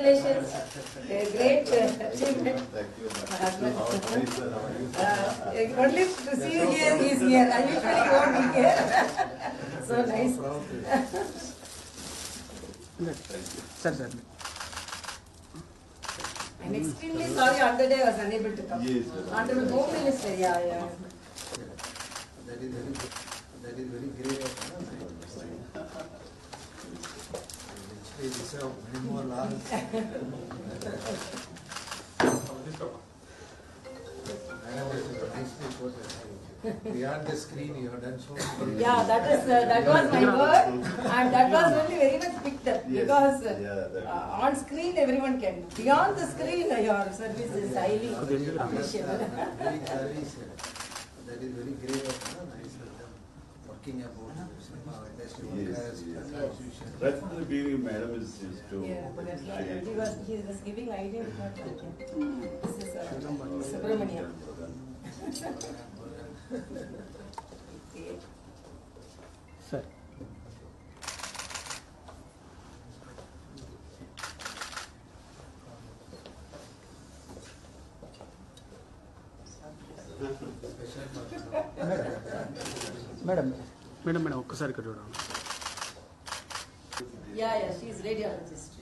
congratulations. Great achievement. Thank you. Only to see you here, he is here. I usually won't be here. So nice. Sir. I'm extremely sorry on the day I was unable to come. Yes. Honorable Home Minister, yeah. That is very good. That is very great. They deserve many more laurels. Nicely quoted. Beyond the screen, you have done so many. Yeah, that was my word, and that was really very much picked up, Yes. because Yeah, on screen everyone can. Beyond the screen, your service is highly appreciable. Very clearly said. That is very great. Nice of them. Working about industry workers, constitution. Right from the beginning, madam is to. Yeah, he was giving ideas. This is Subramania. Sir. Madam ఒక్కసారి ఇక్కడ చూడండి. Yeah, she is radiologist.